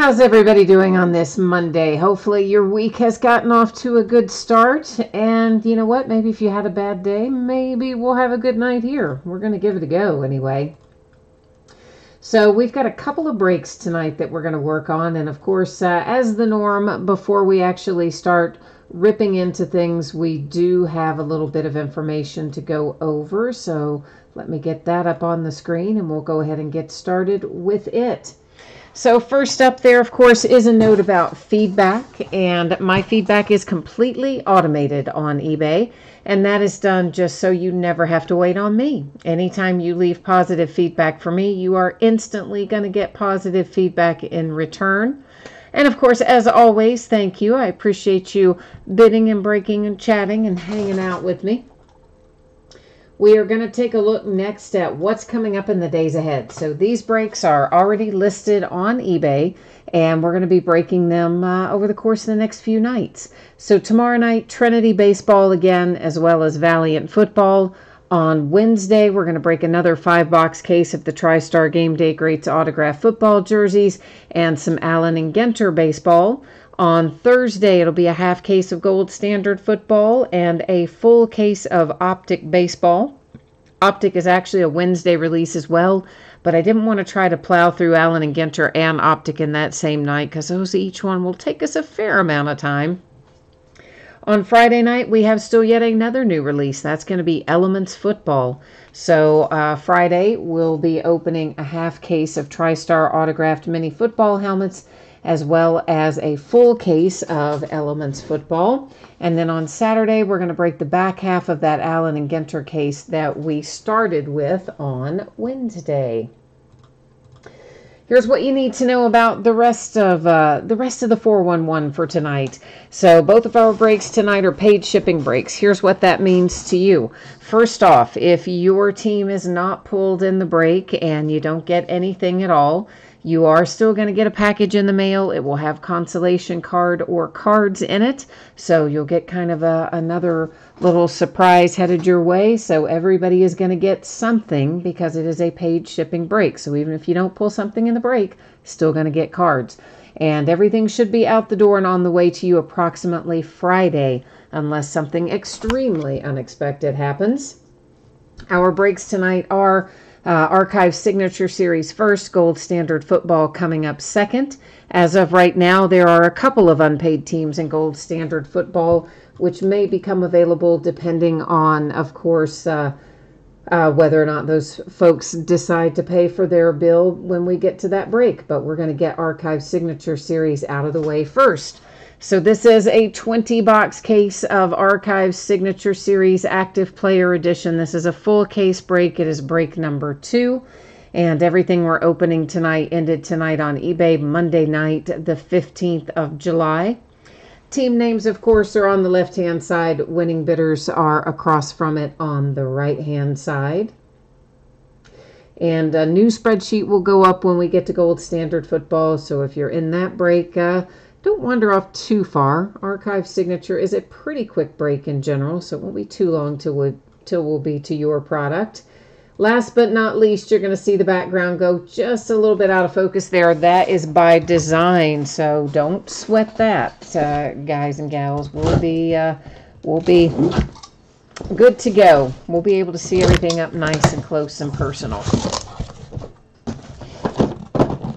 How's everybody doing on this Monday? Hopefully your week has gotten off to a good start. And you know what? Maybe if you had a bad day, maybe we'll have a good night here. We're going to give it a go anyway. So we've got a couple of breaks tonight that we're going to work on. And of course, as the norm, before we actually start ripping into things, we do have a little bit of information to go over. So let me get that up on the screen and we'll go ahead and get started with it. So first up there, of course, is a note about feedback, and my feedback is completely automated on eBay, and that is done just so you never have to wait on me. Anytime you leave positive feedback for me, you are instantly going to get positive feedback in return. And of course, as always, thank you. I appreciate you bidding and breaking and chatting and hanging out with me. We are going to take a look next at what's coming up in the days ahead. So these breaks are already listed on eBay, and we're going to be breaking them over the course of the next few nights. So tomorrow night, Trinity Baseball again, as well as Valiant Football. On Wednesday, we're going to break another 5-box case of the TriStar Game Day Greats autograph football jerseys and some Allen and Genter baseball. On Thursday, it'll be a half case of Gold Standard football and a full case of Optic baseball. Optic is actually a Wednesday release as well, but I didn't want to try to plow through Allen and Genter and Optic in that same night because those each one will take us a fair amount of time. On Friday night, we have still yet another new release. That's going to be Elements Football. So Friday, we'll be opening a half case of TriStar autographed mini football helmets, as well as a full case of Elements Football. And then on Saturday, we're going to break the back half of that Allen and Genter case that we started with on Wednesday. Here's what you need to know about the rest of the 411 for tonight. So both of our breaks tonight are paid shipping breaks. Here's what that means to you. First off, if your team is not pulled in the break and you don't get anything at all, you are still going to get a package in the mail. It will have consolation card or cards in it. So you'll get kind of another little surprise headed your way. So everybody is going to get something because it is a paid shipping break. So even if you don't pull something in the break, still going to get cards. And everything should be out the door and on the way to you approximately Friday, unless something extremely unexpected happens. Our breaks tonight are Archive Signature Series first, Gold Standard Football coming up second. As of right now, there are a couple of unpaid teams in Gold Standard Football, which may become available depending on, of course, whether or not those folks decide to pay for their bill when we get to that break. But we're going to get Archive Signature Series out of the way first. So this is a 20-box case of Archive Signature Series Active Player Edition. This is a full case break. It is break number 2. And everything we're opening tonight ended tonight on eBay Monday night, the 15th of July. Team names, of course, are on the left-hand side. Winning bidders are across from it on the right-hand side. And a new spreadsheet will go up when we get to Gold Standard Football. So if you're in that break, don't wander off too far. Archive Signature is a pretty quick break in general, so it won't be too long till we'll be to your product. Last but not least, you're going to see the background go just a little bit out of focus there. That is by design, so don't sweat that, guys and gals. We'll be good to go. We'll be able to see everything up nice and close and personal.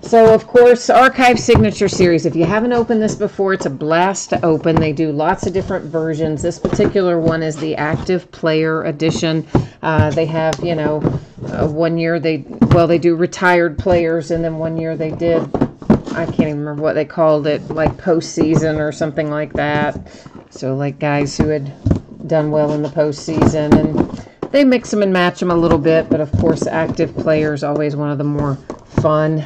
So, of course, Archive Signature Series. If you haven't opened this before, it's a blast to open. They do lots of different versions. This particular one is the Active Player Edition. They have, 1 year they do retired players, and then 1 year they did, I can't even remember what they called it, like postseason or something like that. So, like guys who had done well in the postseason, and they mix them and match them a little bit. But, of course, Active Player is always one of the more fun.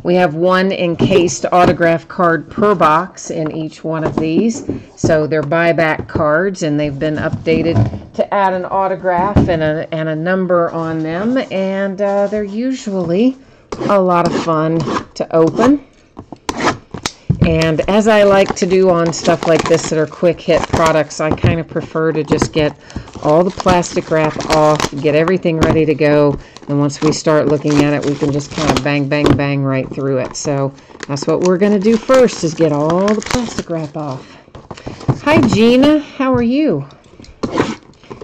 We have one encased autograph card per box in each one of these. So they're buyback cards, and they've been updated to add an autograph and a number on them. And they're usually a lot of fun to open. And as I like to do on stuff like this that are quick hit products, I kind of prefer to just get all the plastic wrap off, get everything ready to go. And once we start looking at it, we can just kind of bang, bang, bang right through it. So that's what we're going to do first, is get all the plastic wrap off. Hi, Gina. How are you?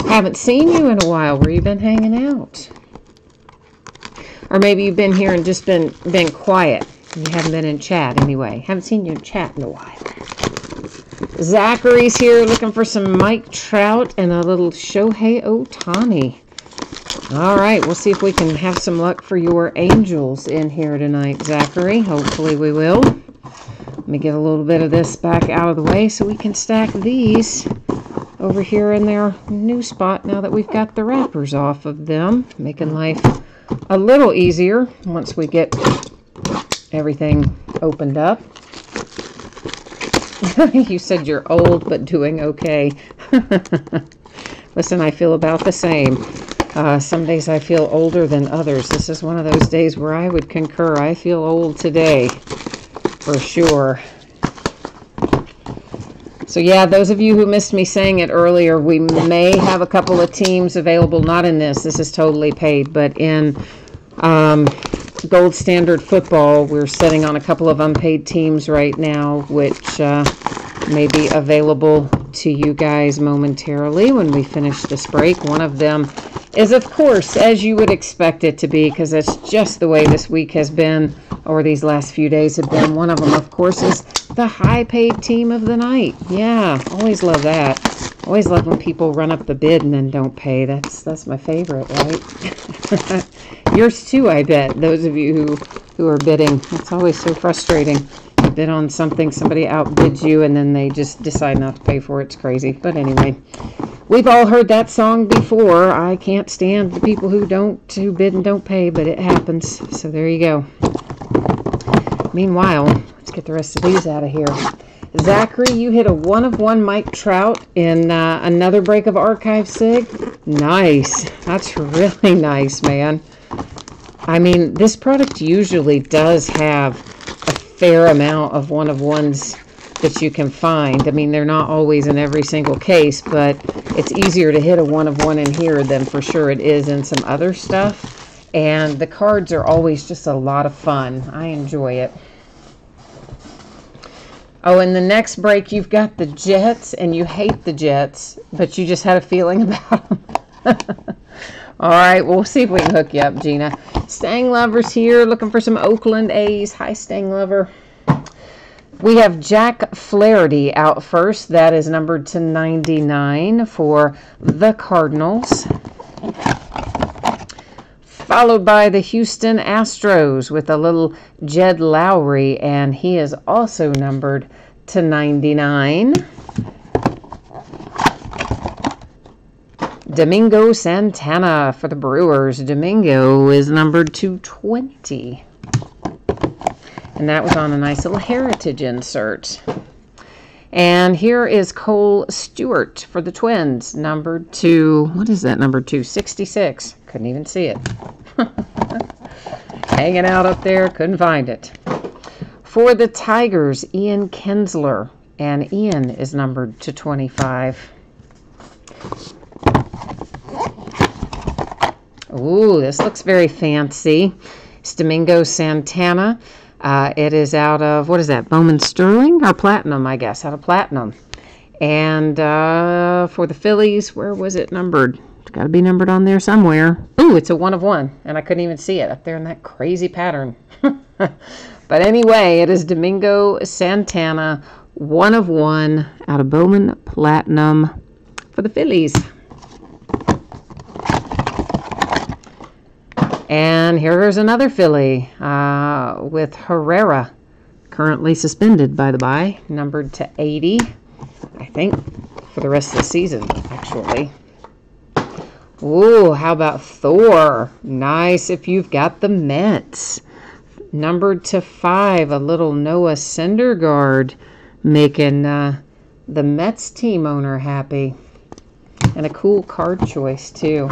Haven't seen you in a while. Where you been hanging out? Or maybe you've been here and just been quiet. You haven't been in chat anyway. Haven't seen you in chat in a while. Zachary's here looking for some Mike Trout and a little Shohei Ohtani. All right, we'll see if we can have some luck for your Angels in here tonight, Zachary. Hopefully we will. Let me get a little bit of this back out of the way so we can stack these over here in their new spot now that we've got the wrappers off of them, making life a little easier once we get everything opened up. You said you're old but doing okay. Listen, I feel about the same. Some days I feel older than others. This is one of those days where I would concur. I feel old today, for sure. So yeah, those of you who missed me saying it earlier, we may have a couple of teams available, not in this is totally paid, but in Gold Standard Football, we're sitting on a couple of unpaid teams right now, which may be available to you guys momentarily when we finish this break. One of them is, of course, as you would expect it to be, because that's just the way this week has been, or these last few days have been. One of them, of course, is the high-paid team of the night. Yeah, always love that. Always love when people run up the bid and then don't pay. That's my favorite, right? Yours too, I bet. Those of you who are bidding. It's always so frustrating. You bid on something, somebody outbids you, and then they just decide not to pay for it. It's crazy. But anyway, we've all heard that song before. I can't stand the people who bid and don't pay, but it happens. So there you go. Meanwhile, let's get the rest of these out of here. Zachary, you hit a 1-of-1 Mike Trout in another break of Archive Sig. Nice. That's really nice, man. I mean, this product usually does have a fair amount of 1-of-1s that you can find. I mean, they're not always in every single case, but it's easier to hit a 1-of-1 in here than for sure it is in some other stuff. And the cards are always just a lot of fun. I enjoy it. Oh, in the next break, you've got the Jets, and you hate the Jets, but you just had a feeling about them. All right, we'll see if we can hook you up, Gina. Stang Lover's here, looking for some Oakland A's. Hi, Stang Lover. We have Jack Flaherty out first. That is numbered to 99 for the Cardinals. Followed by the Houston Astros with a little Jed Lowry, and he is also numbered to 99. Domingo Santana for the Brewers. Domingo is numbered to 20. And that was on a nice little heritage insert. And here is Cole Stewart for the Twins, numbered to, what is that numbered to? 66. Couldn't even see it. Hanging out up there, couldn't find it. For the Tigers, Ian Kinsler, and Ian is numbered to 25. Ooh, this looks very fancy. It's Domingo Santana. It is out of, what is that, Bowman Sterling? Or Platinum, I guess, out of Platinum. And for the Phillies, where was it numbered? It's got to be numbered on there somewhere. Ooh, it's a 1-of-1, and I couldn't even see it up there in that crazy pattern. But anyway, it is Domingo Santana, 1-of-1, out of Bowman Platinum for the Phillies. And here's another Philly with Herrera, currently suspended, by the by, numbered to 80, I think, for the rest of the season, actually. Ooh, how about Thor? Nice if you've got the Mets. Numbered to 5, a little Noah Syndergaard, making the Mets team owner happy. And a cool card choice, too.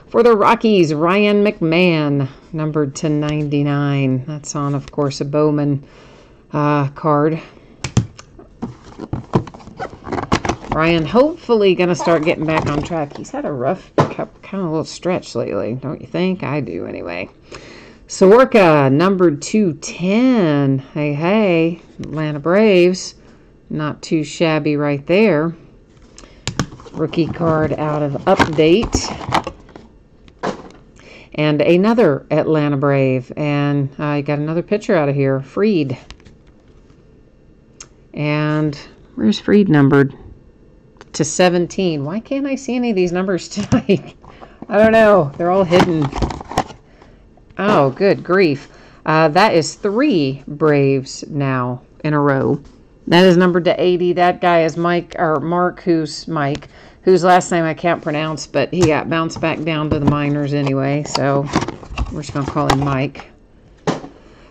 For the Rockies, Ryan McMahon, numbered to 99. That's on, of course, a Bowman card. Ryan hopefully going to start getting back on track. He's had a rough, kind of little stretch lately, don't you think? I do anyway. Soroka, numbered 210. Hey, hey. Atlanta Braves. Not too shabby right there. Rookie card out of Update. And another Atlanta Brave. And I got another picture out of here. Freed. And where's Freed numbered? To 17. Why can't I see any of these numbers tonight? I don't know. They're all hidden. Oh, good grief. That is 3 Braves now in a row. That is numbered to 80. That guy is Mark, who's last name I can't pronounce, but he got bounced back down to the minors anyway, so we're just going to call him Mike.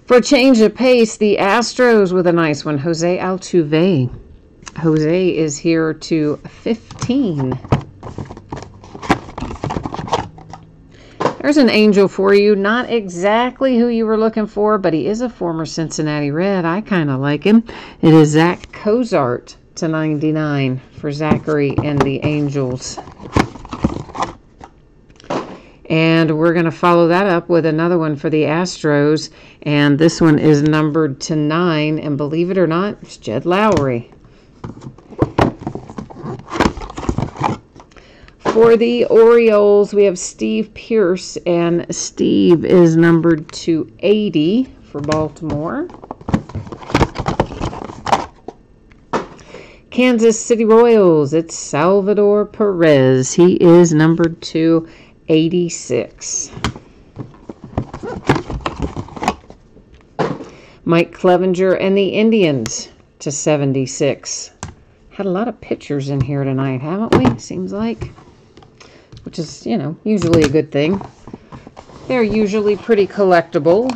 For a change of pace, the Astros with a nice one. Jose Altuve. Jose is here to 15. There's an angel for you. Not exactly who you were looking for, but he is a former Cincinnati Red. I kind of like him. It is Zach Cozart to 99 for Zachary and the Angels. And we're going to follow that up with another one for the Astros. And this one is numbered to 9. And believe it or not, it's Jed Lowry. For the Orioles, we have Steve Pearce, and Steve is numbered to 80 for Baltimore. Kansas City Royals, it's Salvador Perez. He is numbered to 86. Mike Clevenger and the Indians to 76. Had a lot of pitchers in here tonight, haven't we? Seems like. Which is, you know, usually a good thing. They're usually pretty collectible.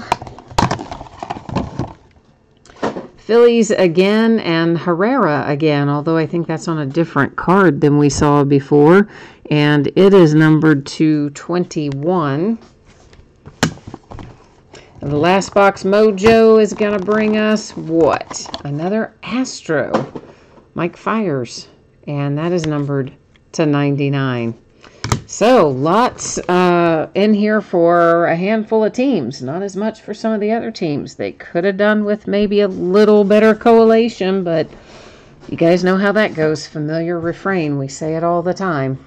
Phillies again and Herrera again, although I think that's on a different card than we saw before. And it is numbered to 21. And the last box mojo is going to bring us what? Another Astro. Mike Fiers. And that is numbered to 99. So, lots in here for a handful of teams. Not as much for some of the other teams. They could have done with maybe a little better collation, but you guys know how that goes. Familiar refrain. We say it all the time.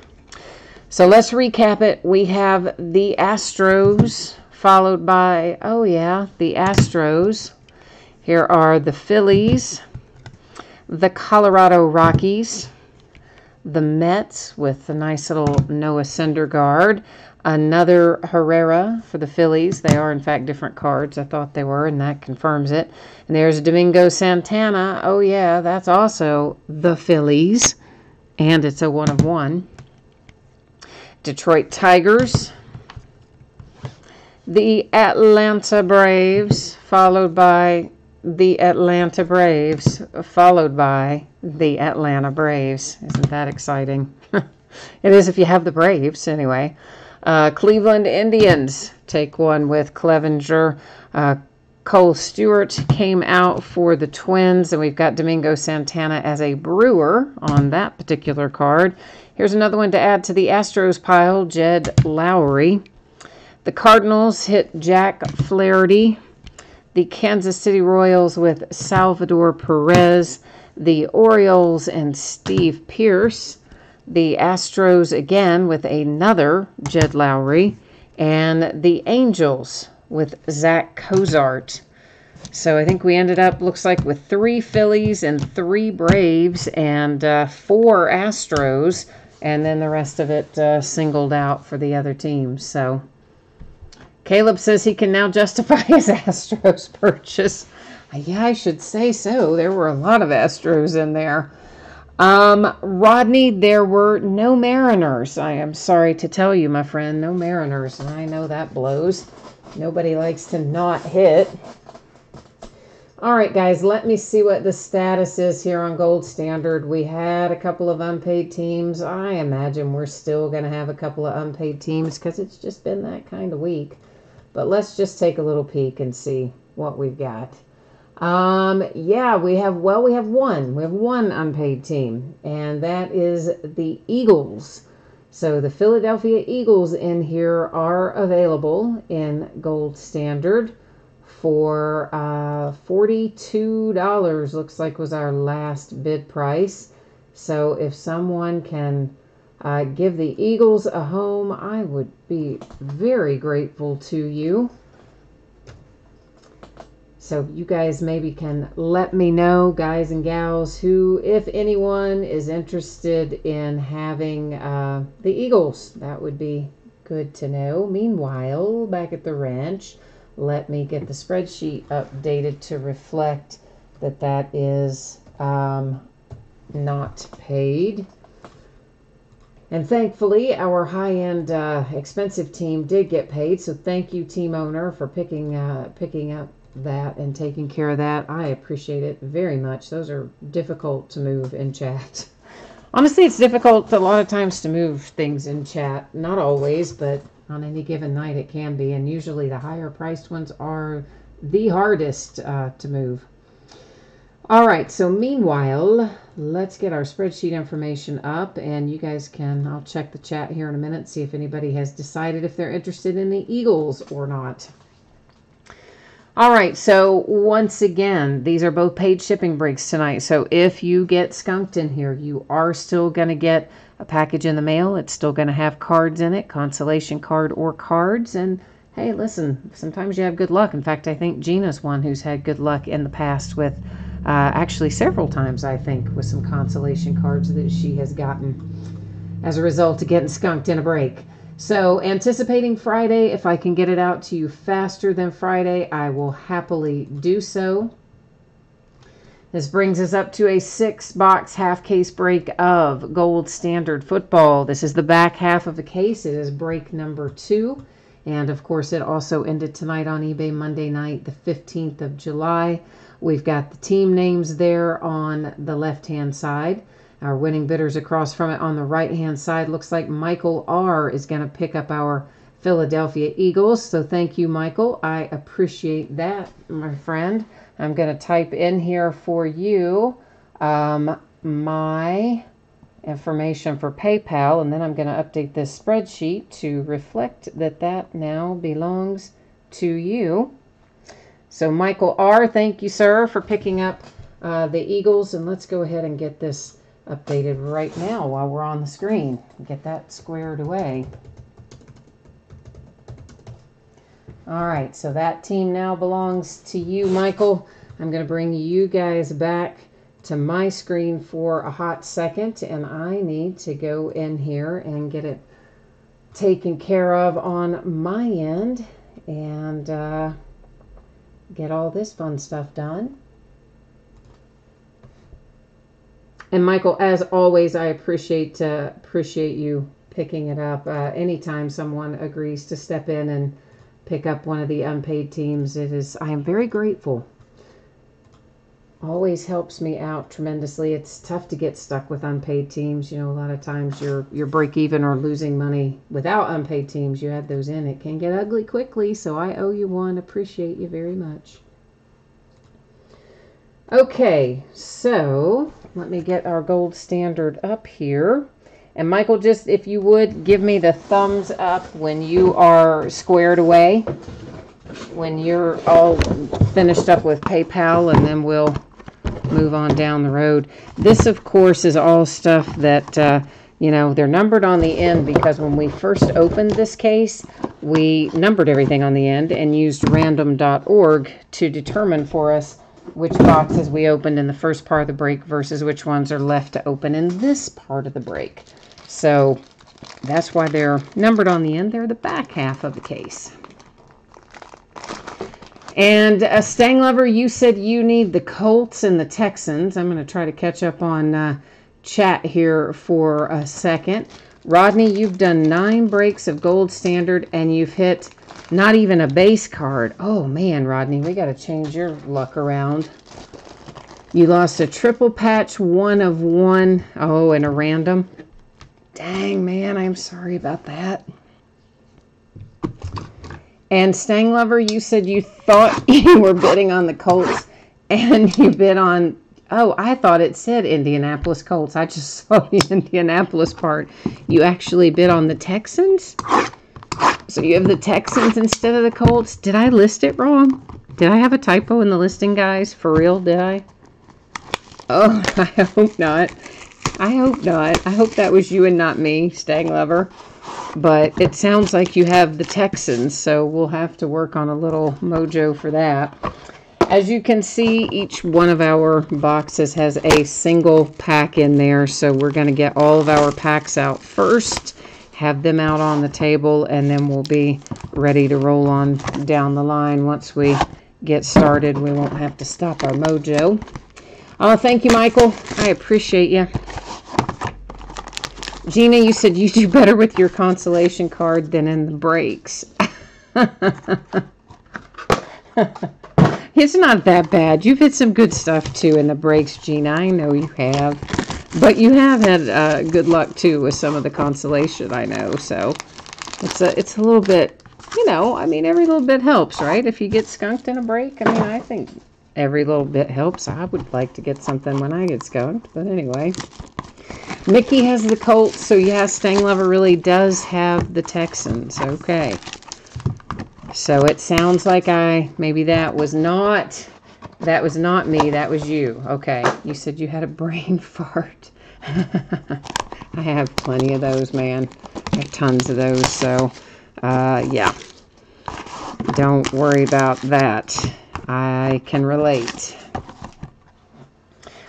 So, let's recap it. We have the Astros, followed by, oh yeah, the Astros. Here are the Phillies, the Colorado Rockies, the Mets with a nice little Noah Syndergaard. Another Herrera for the Phillies. They are, in fact, different cards. I thought they were, and that confirms it. And there's Domingo Santana. Oh, yeah, that's also the Phillies. And it's a 1 of 1. Detroit Tigers. The Atlanta Braves, followed by the Atlanta Braves, followed by the Atlanta Braves. Isn't that exciting? It is if you have the Braves, anyway. Cleveland Indians take one with Clevenger. Cole Stewart came out for the Twins, and we've got Domingo Santana as a Brewer on that particular card. Here's another one to add to the Astros pile, Jed Lowry. The Cardinals hit Jack Flaherty. The Kansas City Royals with Salvador Perez. The Orioles and Steve Pearce. The Astros again with another Jed Lowry. And the Angels with Zach Cozart. So I think we ended up, looks like, with 3 Phillies and 3 Braves and 4 Astros. And then the rest of it singled out for the other teams. So Caleb says he can now justify his Astros purchase. Yeah, I should say so. There were a lot of Astros in there. Rodney, there were no Mariners. I am sorry to tell you, my friend, no Mariners. And I know that blows. Nobody likes to not hit. All right, guys, let me see what the status is here on Gold Standard. We had a couple of unpaid teams. I imagine we're still going to have a couple of unpaid teams because it's just been that kind of week. But let's just take a little peek and see what we've got. Yeah, we have one unpaid team, and that is the Eagles. So the Philadelphia Eagles in here are available in gold standard for $42, looks like was our last bid price. So if someone can give the Eagles a home, I would be very grateful to you. So you guys maybe can let me know, guys and gals, who, if anyone, is interested in having the Eagles. That would be good to know. Meanwhile, back at the ranch, let me get the spreadsheet updated to reflect that that is not paid. And thankfully, our high-end expensive team did get paid. So thank you, team owner, for picking up that and taking care of that. I appreciate it very much. Those are difficult to move in chat. Honestly, it's difficult a lot of times to move things in chat. Not always, but on any given night it can be. And usually the higher priced ones are the hardest to move. All right, so meanwhile, let's get our spreadsheet information up, and you guys can, I'll check the chat here in a minute, see if anybody has decided if they're interested in the Eagles or not. All right, so once again, these are both paid shipping breaks tonight. So if you get skunked in here, you are still going to get a package in the mail. It's still going to have cards in it, consolation card or cards. And hey, listen, sometimes you have good luck. In fact, I think Gina's one who's had good luck in the past with, actually several times, I think, with some consolation cards that she has gotten as a result of getting skunked in a break. So anticipating Friday, if I can get it out to you faster than Friday, I will happily do so. This brings us up to a 6-box half case break of Gold Standard Football. This is the back half of the case. It is break number 2. And of course, it also ended tonight on eBay Monday night, the 15th of July. We've got the team names there on the left-hand side. Our winning bidders across from it on the right-hand side. Looks like Michael R. is going to pick up our Philadelphia Eagles. So thank you, Michael. I appreciate that, my friend. I'm going to type in here for you my information for PayPal, and then I'm going to update this spreadsheet to reflect that that now belongs to you. So Michael R., thank you, sir, for picking up the Eagles. And let's go ahead and get this updated right now while we're on the screen. Get that squared away. All right, so that team now belongs to you, Michael. I'm going to bring you guys back to my screen for a hot second, and I need to go in here and get it taken care of on my end and get all this fun stuff done. And Michael, as always, I appreciate you picking it up. Anytime someone agrees to step in and pick up one of the unpaid teams, I am very grateful. Always helps me out tremendously. It's tough to get stuck with unpaid teams. You know, a lot of times you're break even or losing money without unpaid teams. You add those in, it can get ugly quickly. So I owe you one. Appreciate you very much. Okay, so let me get our gold standard up here. And Michael, just if you would give me the thumbs up when you are squared away, when you're all finished up with PayPal, and then we'll move on down the road. This, of course, is all stuff that, you know, they're numbered on the end because when we first opened this case, we numbered everything on the end and used random.org to determine for us which boxes we opened in the first part of the break versus which ones are left to open in this part of the break. So that's why they're numbered on the end. They're the back half of the case. And Stang Lover, you said you need the Colts and the Texans. I'm going to try to catch up on chat here for a second. Rodney, you've done 9 breaks of Gold Standard and you've hit not even a base card. Oh man, Rodney, we got to change your luck around. You lost a triple patch, 1 of 1. Oh, and a random. Dang, man, I'm sorry about that. And Stang Lover, you said you thought you were bidding on the Colts, and you bid on, oh, I thought it said Indianapolis Colts. I just saw the Indianapolis part. You actually bid on the Texans? So you have the Texans instead of the Colts? Did I list it wrong? Did I have a typo in the listing, guys? For real, did I? Oh, I hope not. I hope not. I hope that was you and not me, Stang Lover. But it sounds like you have the Texans, so we'll have to work on a little mojo for that. As you can see, each one of our boxes has a single pack in there, so we're going to get all of our packs out first, have them out on the table, and then we'll be ready to roll on down the line. Once we get started, we won't have to stop our mojo. Oh, thank you, Michael. I appreciate you. Gina, you said you do better with your consolation card than in the breaks. It's not that bad. You've hit some good stuff, too, in the breaks, Gina. I know you have. But you have had good luck, too, with some of the consolation, I know. So it's a little bit, you know, I mean, every little bit helps, right? If you get skunked in a break, I mean, I think every little bit helps. I would like to get something when I get skunked. But anyway. Mickey has the Colts, so yeah, Stang Lover really does have the Texans. Okay. So it sounds like maybe that was not me, that was you. Okay. You said you had a brain fart. I have plenty of those, man. I have tons of those, so yeah. Don't worry about that. I can relate.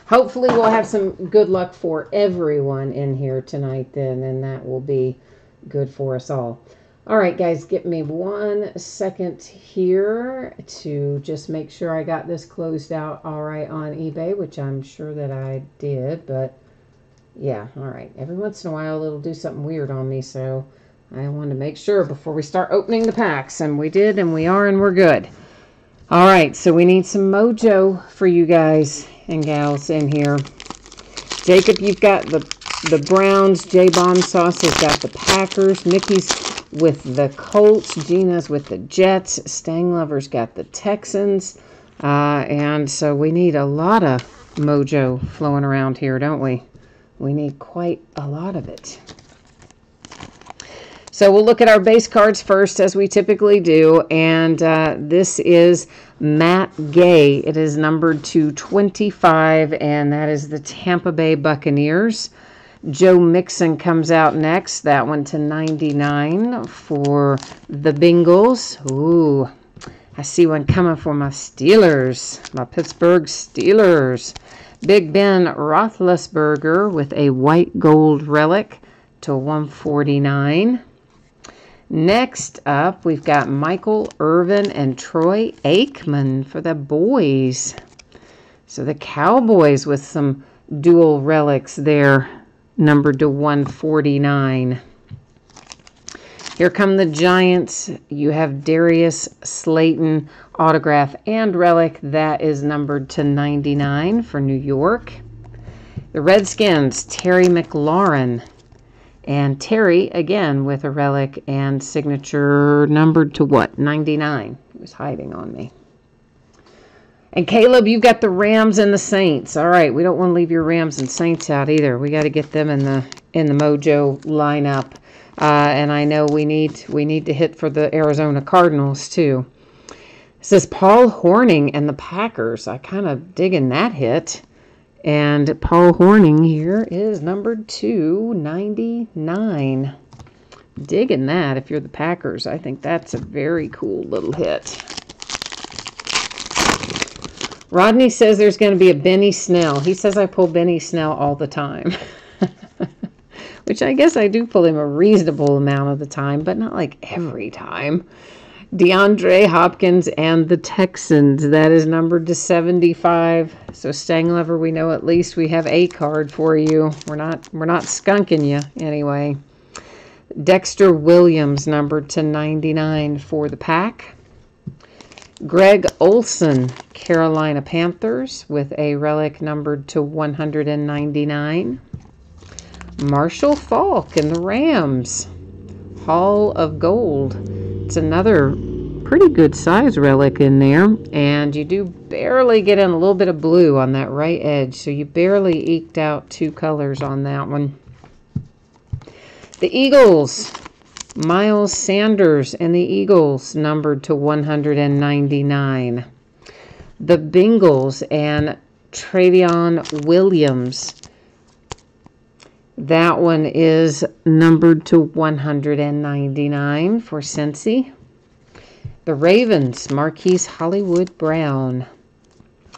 Hopefully we'll have some good luck for everyone in here tonight then, and that will be good for us all. All right, guys, give me 1 second here to just make sure I got this closed out all right on eBay, which I'm sure that I did, but yeah, all right. Every once in a while it'll do something weird on me, so I want to make sure before we start opening the packs, and we did, and we are, and we're good. All right, so we need some mojo for you guys and gals in here. Jacob, you've got the Browns. J-Bomb Sauce has got the Packers. Mickey's with the Colts. Gina's with the Jets. Stang Lover's got the Texans. And so we need a lot of mojo flowing around here, don't we? We need quite a lot of it. So we'll look at our base cards first, as we typically do, and this is Matt Gay. It is numbered to 25, and that is the Tampa Bay Buccaneers. Joe Mixon comes out next, that one to 99 for the Bengals. Ooh, I see one coming for my Steelers, my Pittsburgh Steelers. Big Ben Roethlisberger with a white gold relic to 149. Next up, we've got Michael Irvin and Troy Aikman for the boys. So the Cowboys with some dual relics there, numbered to 149. Here come the Giants. You have Darius Slayton autograph and relic. That is numbered to 99 for New York. The Redskins, Terry McLaurin. And Terry, again, with a relic and signature numbered to what? 99. He was hiding on me. And Caleb, you've got the Rams and the Saints. All right, we don't want to leave your Rams and Saints out either. We got to get them in the mojo lineup. And I know we need to hit for the Arizona Cardinals too. It says Paul Hornung and the Packers. I kind of digging that hit. And Paul Hornung here is numbered to 99. Digging that if you're the Packers. I think that's a very cool little hit. Rodney says there's going to be a Benny Snell. He says I pull Benny Snell all the time. Which I guess I do pull him a reasonable amount of the time, but not like every time. DeAndre Hopkins and the Texans. That is numbered to 75. So Stang Lover, we know at least we have a card for you. We're not skunking you anyway. Dexter Williams, numbered to 99 for the Pack. Greg Olson, Carolina Panthers, with a relic numbered to 199. Marshall Faulk and the Rams, Hall of Gold. It's another pretty good size relic in there. And you do barely get in a little bit of blue on that right edge. So you barely eked out 2 colors on that one. The Eagles. Miles Sanders and the Eagles, numbered to 199. The Bengals and Travion Williams. That one is numbered to 199 for Cincy. The Ravens, Marquise Hollywood Brown.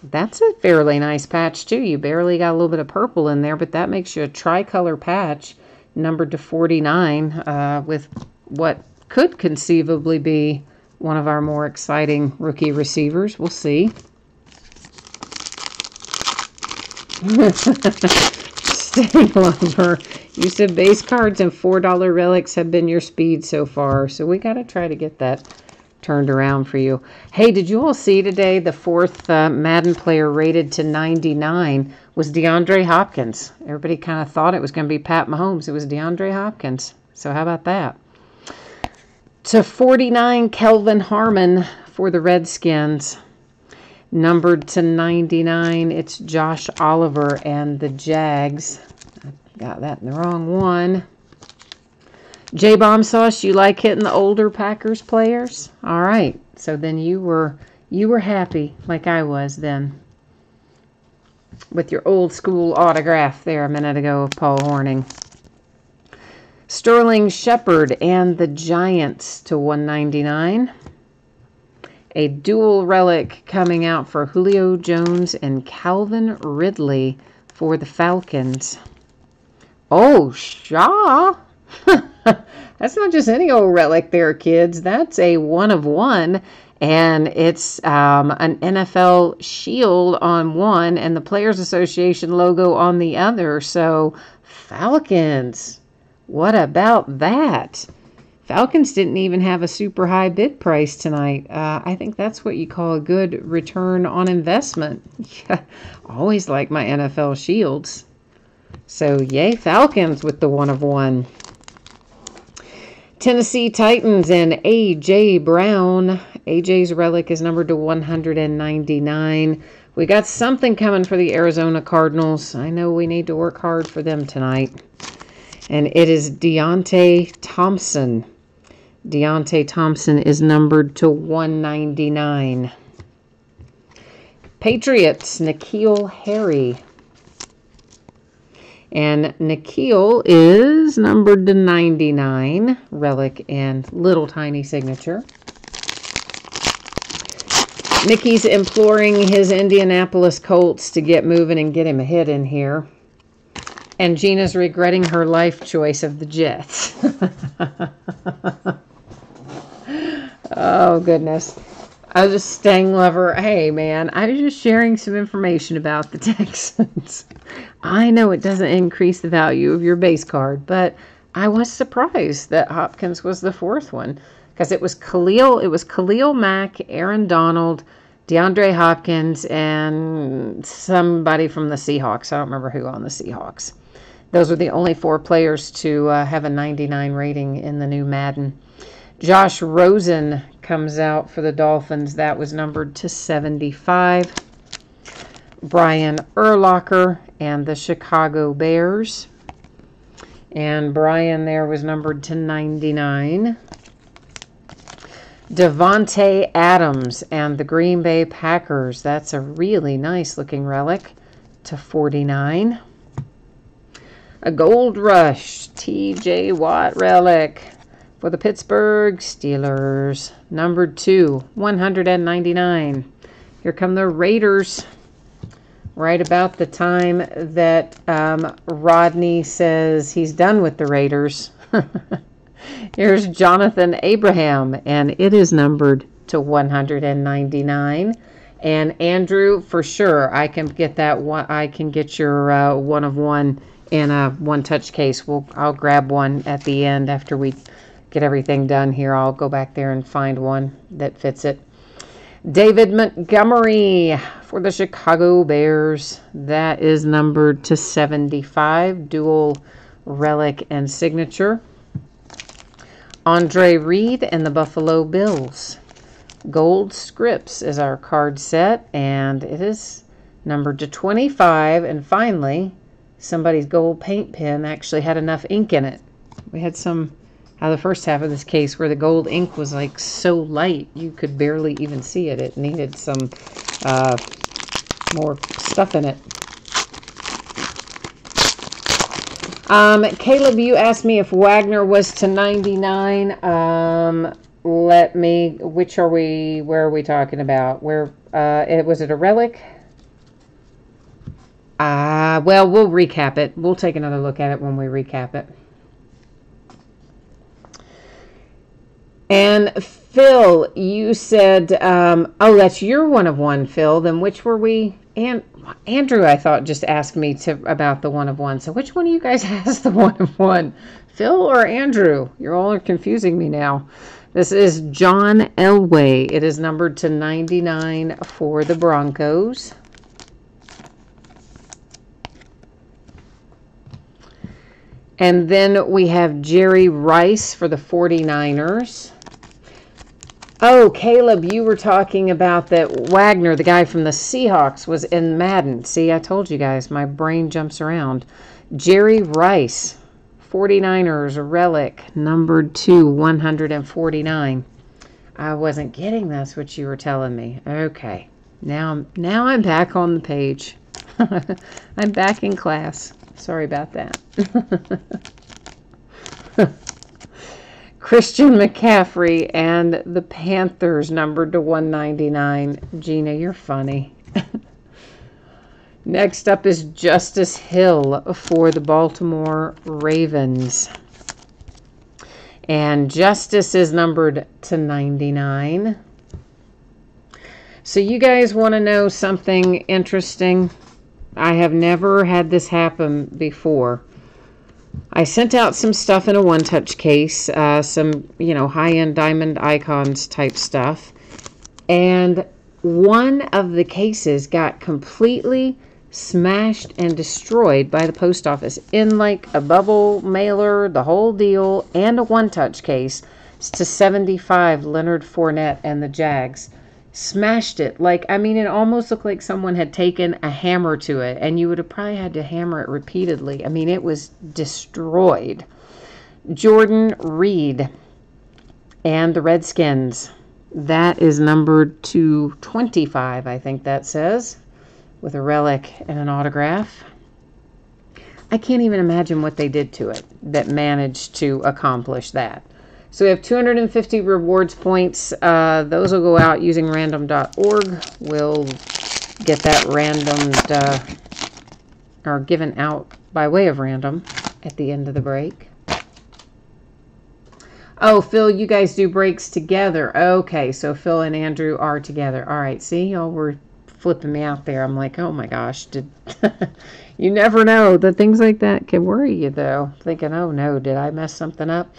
That's a fairly nice patch too. You barely got a little bit of purple in there, but that makes you a tricolor patch, numbered to 49, with what could conceivably be one of our more exciting rookie receivers. We'll see. Stay Lover. You said base cards and $4 relics have been your speed so far, so we got to try to get that turned around for you. Hey, did you all see today the 4th Madden player rated to 99 was DeAndre Hopkins? Everybody kind of thought it was going to be Pat Mahomes. It was DeAndre Hopkins. So how about that? To 49, Kelvin Harmon for the Redskins. Numbered to 99, it's Josh Oliver and the Jags. I got that in the wrong one. J Bomb Sauce, you like hitting the older Packers players? All right. So then you were happy like I was then with your old school autograph there a minute ago of Paul Horning. Sterling Shepard and the Giants to 199. A dual relic coming out for Julio Jones and Calvin Ridley for the Falcons. Oh, Shaw. That's not just any old relic there, kids. That's a 1 of 1. And it's an NFL shield on one and the Players Association logo on the other. So, Falcons. What about that? Falcons didn't even have a super high bid price tonight. I think that's what you call a good return on investment. Always like my NFL shields. So, yay, Falcons with the 1 of 1. Tennessee Titans and A.J. Brown. A.J.'s relic is numbered to 199. We got something coming for the Arizona Cardinals. I know we need to work hard for them tonight. And it is Deontay Thompson. Deontay Thompson is numbered to 199. Patriots, N'Keal Harry. And N'Keal is numbered to 99. Relic and little tiny signature. Mickey's imploring his Indianapolis Colts to get moving and get him a hit in here. And Gina's regretting her life choice of the Jets. Oh, goodness. I was a Stang lover. Hey, man, I was just sharing some information about the Texans. I know it doesn't increase the value of your base card, but I was surprised that Hopkins was the 4th one. Because it was Khalil Mack, Aaron Donald, DeAndre Hopkins, and somebody from the Seahawks. I don't remember who on the Seahawks. Those were the only 4 players to have a 99 rating in the new Madden. Josh Rosen comes out for the Dolphins. That was numbered to 75. Brian Urlacher and the Chicago Bears. And Brian there was numbered to 99. Devontae Adams and the Green Bay Packers. That's a really nice looking relic to 49. A Gold Rush TJ Watt relic for the Pittsburgh Steelers. Numbered 2, 199. Here come the Raiders. Right about the time that Rodney says he's done with the Raiders. Here's Jonathan Abraham, and it is numbered to 199. And Andrew, for sure, I can get that one. I can get your 1 of 1 in a 1-touch case. I'll grab one at the end after we get everything done here. I'll go back there and find one that fits it. David Montgomery for the Chicago Bears. That is numbered to 75. Dual relic and signature. Andre Reed and the Buffalo Bills. Gold Scripts is our card set, and it is numbered to 25. And finally, somebody's gold paint pen actually had enough ink in it. We had some out of the first half of this case where the gold ink was like so light you could barely even see it. It needed some more stuff in it. Caleb, you asked me if Wagner was to 99. Which are we, where are we talking about? Where, was it a relic? Well, we'll recap it. We'll take another look at it when we recap it. And Phil, you said, oh, that's your 1 of 1, Phil. Then which were we? And Andrew, I thought, just asked me about the 1 of 1. So which one of you guys has the 1 of 1? Phil or Andrew? You're all confusing me now. This is John Elway. It is numbered to 99 for the Broncos. And then we have Jerry Rice for the 49ers. Oh, Caleb, you were talking about that Wagner, the guy from the Seahawks, was in Madden. See, I told you guys, my brain jumps around. Jerry Rice, 49ers, relic, numbered to 149. I wasn't getting that's what you were telling me. Okay, now I'm back on the page. I'm back in class. Sorry about that. Christian McCaffrey and the Panthers, numbered to 199. Gina, you're funny. Next up is Justice Hill for the Baltimore Ravens. And Justice is numbered to 99. So you guys want to know something interesting? I have never had this happen before. I sent out some stuff in a one-touch case, some, high-end diamond icons type stuff. And one of the cases got completely smashed and destroyed by the post office in like a bubble mailer, the whole deal, and a one-touch case. It's to 75 Leonard Fournette and the Jags. Smashed it. It almost looked like someone had taken a hammer to it, and you would have probably had to hammer it repeatedly. It was destroyed. Jordan Reed and the Redskins. That is numbered to 25, I think that says, with a relic and an autograph. I can't even imagine what they did to it that managed to accomplish that. So we have 250 rewards points. Those will go out using random.org. We'll get that randomed or given out by way of random at the end of the break. Oh, Phil, you guys do breaks together. Okay, so Phil and Andrew are together. All right, see, y'all were flipping me out there. I'm like, oh my gosh, you never know. The things like that can worry you, though. Thinking, oh no, did I mess something up?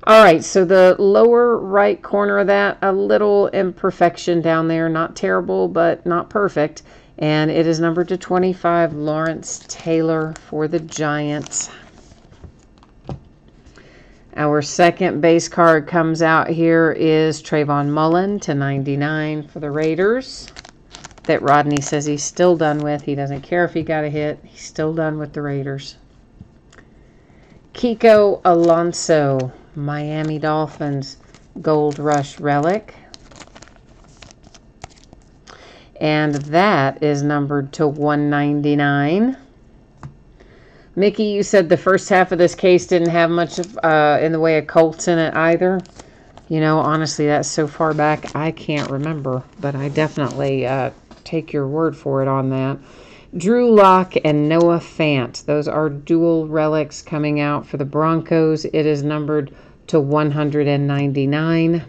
All right, so the lower right corner of that, a little imperfection down there. Not terrible, but not perfect. And it is numbered to 25, Lawrence Taylor for the Giants. Our second base card comes out here is Trayvon Mullen to 99 for the Raiders. That Rodney says he's still done with. He doesn't care if he got a hit. He's still done with the Raiders. Kiko Alonso, Miami Dolphins, Gold Rush relic. And that is numbered to 199. Mickey, you said the first half of this case didn't have much of, in the way of Colts in it either. Honestly, that's so far back, I can't remember. But I definitely take your word for it on that. Drew Lock and Noah Fant. Those are dual relics coming out for the Broncos. It is numbered to 199.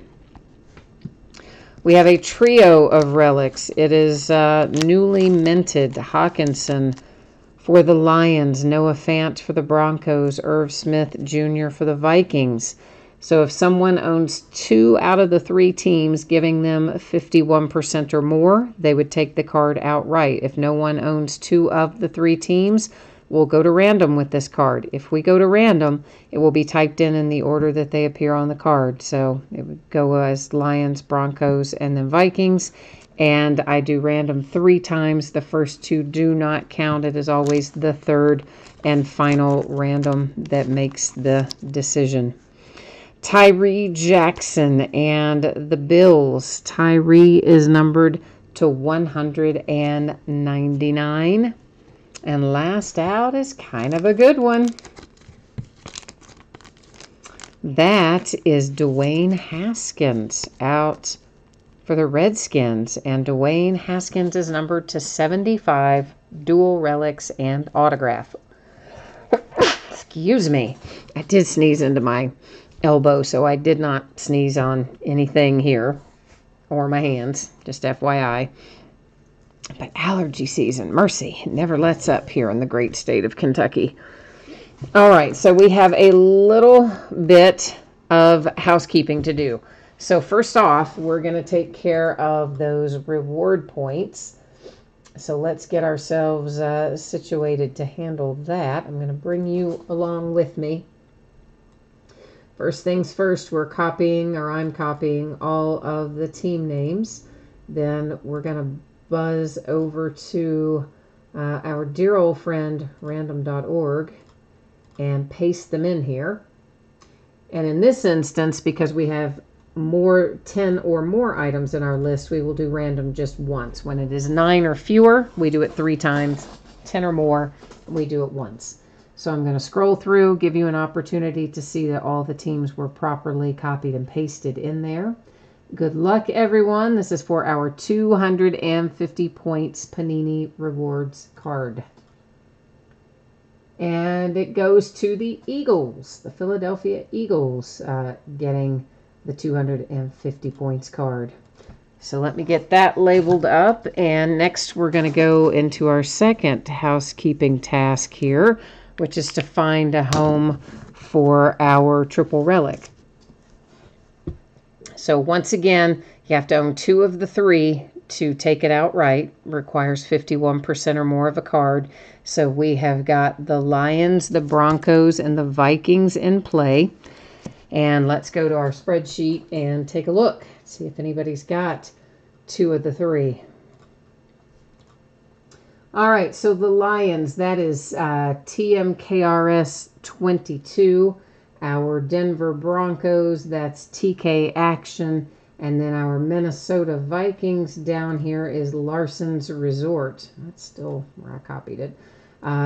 We have a trio of relics. It is newly minted Hawkinson for the Lions, Noah Fant for the Broncos, Irv Smith Jr. for the Vikings. So if someone owns 2 out of the 3 teams, giving them 51% or more, they would take the card outright. If no one owns 2 of the 3 teams, we'll go to random with this card. If we go to random, it will be typed in the order that they appear on the card. So it would go as Lions, Broncos, and then Vikings. And I do random 3 times. The first 2 do not count. It is always the third and final random that makes the decision. Tyree Jackson and the Bills. Tyree is numbered to 199. And last out is kind of a good one. That is Dwayne Haskins out for the Redskins. And Dwayne Haskins is numbered to 75, dual relics and autograph. Excuse me. I did sneeze into my elbow, so I did not sneeze on anything here or my hands, just FYI. But allergy season, mercy, never lets up here in the great state of Kentucky. All right, so we have a little bit of housekeeping to do. So first off, we're going to take care of those reward points. So let's get ourselves situated to handle that. I'm going to bring you along with me. First things first, I'm copying all of the team names. Then we're going to buzz over to our dear old friend random.org and paste them in here. And in this instance, because we have 10 or more items in our list, we will do random just once. When it is 9 or fewer, we do it 3 times. 10 or more, we do it once. So I'm going to scroll through, give you an opportunity to see that all the teams were properly copied and pasted in there. Good luck, everyone. This is for our 250 points Panini Rewards card. And it goes to the Eagles, the Philadelphia Eagles, getting the 250 points card. So let me get that labeled up. And next we're going to go into our second housekeeping task here, which is to find a home for our triple relic. So once again, you have to own 2 of the 3 to take it outright. Requires 51% or more of a card. So we have got the Lions, the Broncos, and the Vikings in play. And let's go to our spreadsheet and take a look. See if anybody's got 2 of the 3. All right, so the Lions, that is TMKRS 22. Our Denver Broncos, that's TK Action. And then our Minnesota Vikings down here is Larson's Resort. That's still where I copied it.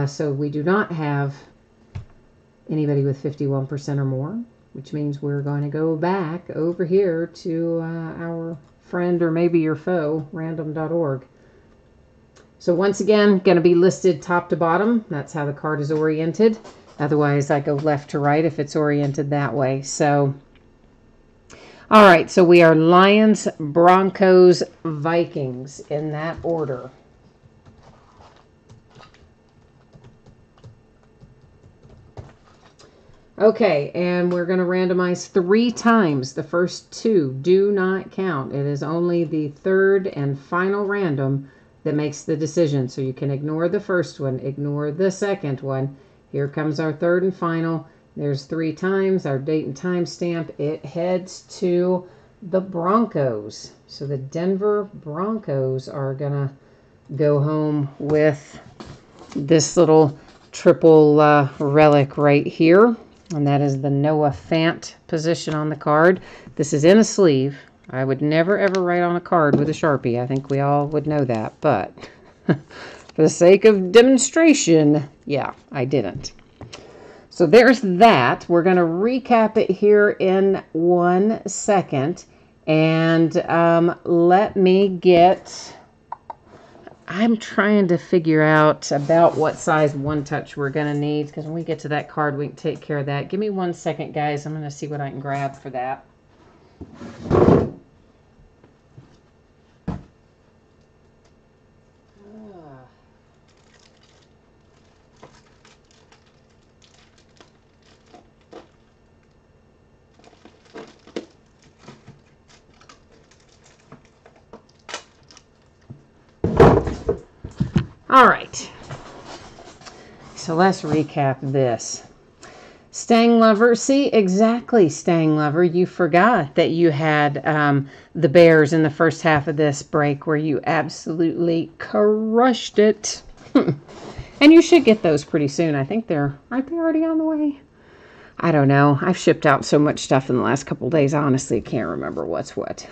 So we do not have anybody with 51% or more, which means we're going to go back over here to our friend or maybe your foe, random.org. So once again, going to be listed top to bottom. That's how the card is oriented. Otherwise, I go left to right if it's oriented that way. So, all right, so we are Lions, Broncos, Vikings in that order. Okay, and we're going to randomize 3 times. The first 2 do not count. It is only the third and final random that makes the decision. So you can ignore the first one, ignore the second one. Here comes our third and final. There's 3 times, our date and time stamp. It heads to the Broncos. So the Denver Broncos are going to go home with this little triple relic right here. And that is the Noah Fant position on the card. This is in a sleeve. I would never, ever write on a card with a Sharpie. I think we all would know that. But for the sake of demonstration, yeah, I didn't. So there's that. We're going to recap it here in 1 second. And let me get... I'm trying to figure out about what size one touch we're going to need, because when we get to that card, we can take care of that. Give me 1 second, guys. I'm going to see what I can grab for that. All right. so let's recap this. Stang Lover, see, exactly, Stang Lover. You forgot that you had the Bears in the first half of this break where you absolutely crushed it. And you should get those pretty soon. I think aren't they already on the way? I don't know. I've shipped out so much stuff in the last couple days. Honestly, can't remember what's what.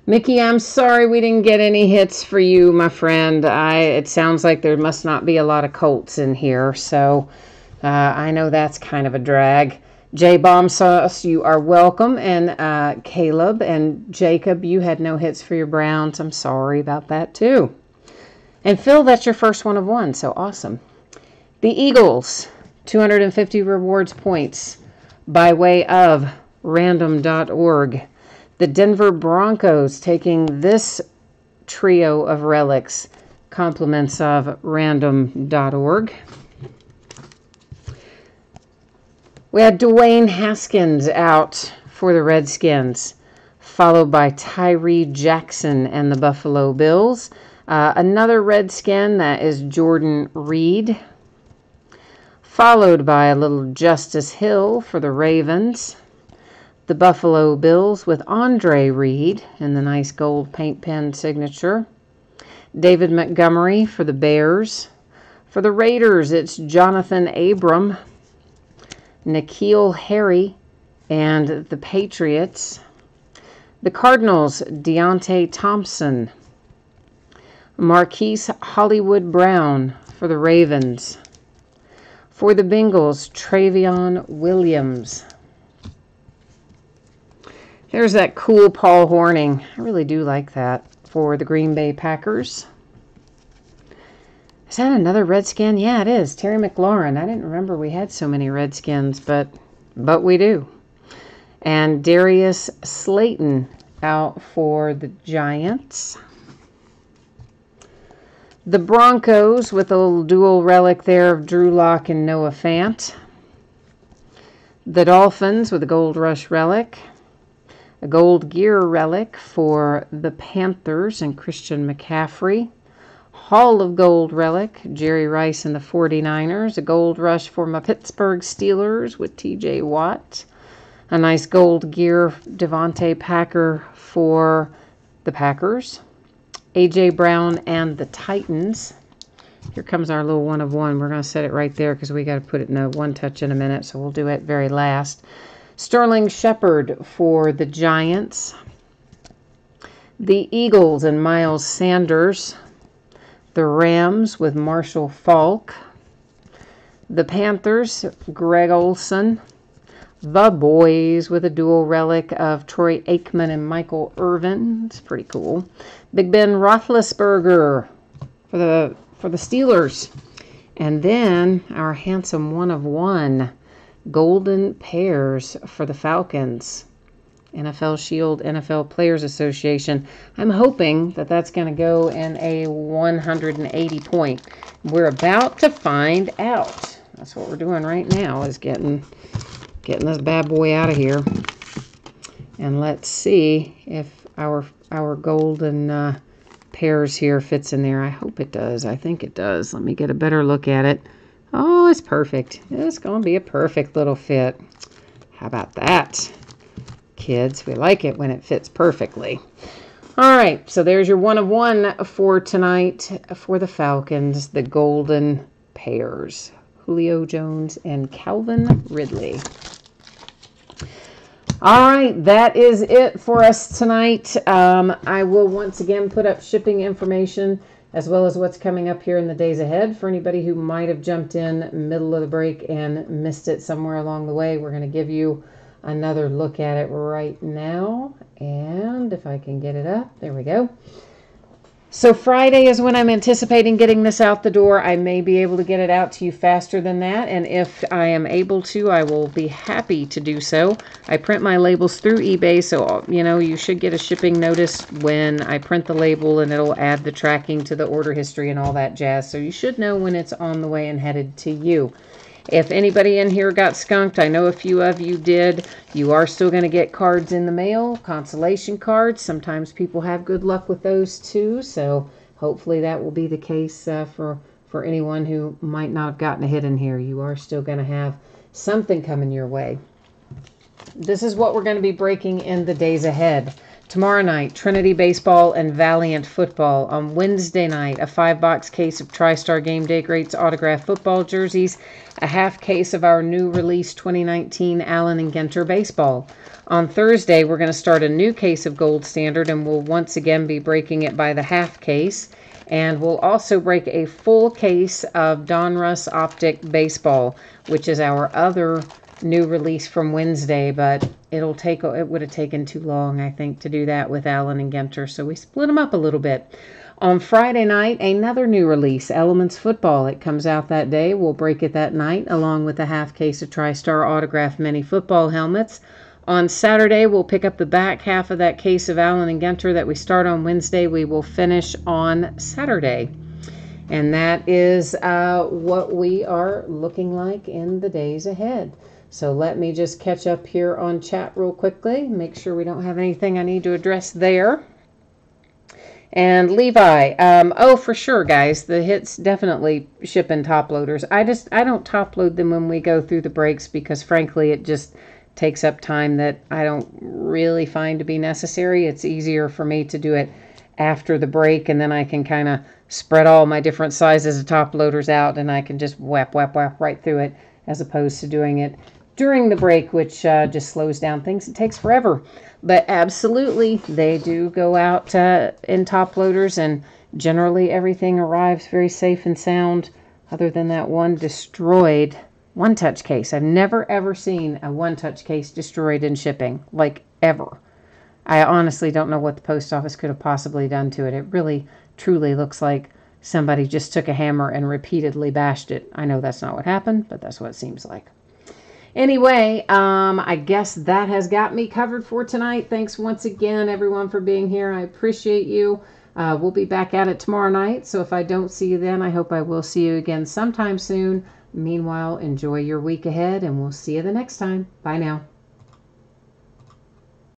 Mickey, I'm sorry we didn't get any hits for you, my friend. It sounds like there must not be a lot of Colts in here, so... I know that's kind of a drag. J Bomb Sauce, you are welcome. And Caleb and Jacob, you had no hits for your Browns. I'm sorry about that too. And Phil, that's your first one of one, so awesome. The Eagles, 250 rewards points by way of random.org. The Denver Broncos taking this trio of relics, compliments of random.org. We had Dwayne Haskins out for the Redskins, followed by Tyree Jackson and the Buffalo Bills. Another Redskin, that is Jordan Reed, followed by a little Justice Hill for the Ravens. The Buffalo Bills with Andre Reed in the nice gold paint pen signature. David Montgomery for the Bears. For the Raiders, it's Jonathan Abram, N'Keal Harry, and the Patriots. The Cardinals, Deontay Thompson. Marquise Hollywood Brown for the Ravens. For the Bengals, Travion Williams. There's that cool Paul Horning. I really do like that. For the Green Bay Packers. Is that another Redskin? Yeah, it is. Terry McLaurin. I didn't remember we had so many Redskins, but we do. And Darius Slayton out for the Giants. The Broncos with a little dual relic there of Drew Lock and Noah Fant. The Dolphins with a Gold Rush relic. A Gold Gear relic for the Panthers and Christian McCaffrey. Hall of Gold relic, Jerry Rice and the 49ers. A Gold Rush for my Pittsburgh Steelers with TJ Watt. A nice Gold Gear Devontae Packer for the Packers. A.J. Brown and the Titans. Here comes our little one of one. We're going to set it right there because we got to put it in a one touch in a minute, so we'll do it very last. Sterling Shepard for the Giants. The Eagles and Miles Sanders. The Rams with Marshall Faulk. The Panthers, Greg Olson. The Boys with a dual relic of Troy Aikman and Michael Irvin. It's pretty cool. Big Ben Roethlisberger for the Steelers. And then our handsome one of one. Golden Pairs for the Falcons. NFL Shield, NFL Players Association. I'm hoping that that's going to go in a 180 point. We're about to find out. That's what we're doing right now, is getting this bad boy out of here. And let's see if our golden pairs here fits in there. I hope it does. I think it does. Let me get a better look at it. Oh, it's perfect. It's going to be a perfect little fit. How about that? Kids, we like it when it fits perfectly. All right, so there's your one of one for tonight for the Falcons, the Golden Pairs. Julio Jones and Calvin Ridley. All right, that is it for us tonight. I will once again put up shipping information as well as what's coming up here in the days ahead. For anybody who might have jumped in middle of the break and missed it somewhere along the way, we're going to give you another look at it right now. And if I can get it up, there we go. So Friday is when I'm anticipating getting this out the door. I may be able to get it out to you faster than that, and if I am able to, I will be happy to do so. I print my labels through eBay, so you should get a shipping notice when I print the label, and it'll add the tracking to the order history and all that jazz. So you should know when it's on the way and headed to you. If anybody in here got skunked, I know a few of you did. You are still going to get cards in the mail, consolation cards. Sometimes people have good luck with those too, so hopefully that will be the case for for anyone who might not have gotten a hit in here. You are still going to have something coming your way. This is what we're going to be breaking in the days ahead. Tomorrow night, Trinity Baseball and Valiant Football. On Wednesday night, a 5-box case of TriStar Game Day Greats autographed football jerseys, a half case of our new release 2019 Allen and Ginter Baseball. On Thursday, we're going to start a new case of Gold Standard, and we'll once again be breaking it by the half case. And we'll also break a full case of Donruss Optic Baseball, which is our other new release from Wednesday, but it would have taken too long, I think, to do that with Allen and Ginter, so we split them up a little bit. On Friday night, another new release, Elements Football. It comes out that day. We'll break it that night, along with a half case of TriStar autographed mini football helmets. On Saturday, we'll pick up the back half of that case of Allen and Ginter that we start on Wednesday. We will finish on Saturday. And that is what we are looking like in the days ahead. So let me just catch up here on chat real quickly. Make sure we don't have anything I need to address there. And Levi, oh, for sure, guys. The hits definitely ship in top loaders. I don't top load them when we go through the breaks because, frankly, it just takes up time that I don't really find to be necessary. It's easier for me to do it after the break, and then I can kind of spread all my different sizes of top loaders out, and I can just whap right through it, as opposed to doing it during the break, which just slows down things. It takes forever. But absolutely, they do go out in top loaders, and generally everything arrives very safe and sound, other than that one destroyed one-touch case. I've never, ever seen a one-touch case destroyed in shipping, like ever. I honestly don't know what the post office could have possibly done to it. It really, truly looks like somebody just took a hammer and repeatedly bashed it. I know that's not what happened, but that's what it seems like. Anyway, I guess that has got me covered for tonight. Thanks once again, everyone, for being here. I appreciate you. We'll be back at it tomorrow night, so if I don't see you then, I hope I will see you again sometime soon. Meanwhile, enjoy your week ahead, and we'll see you the next time. Bye now.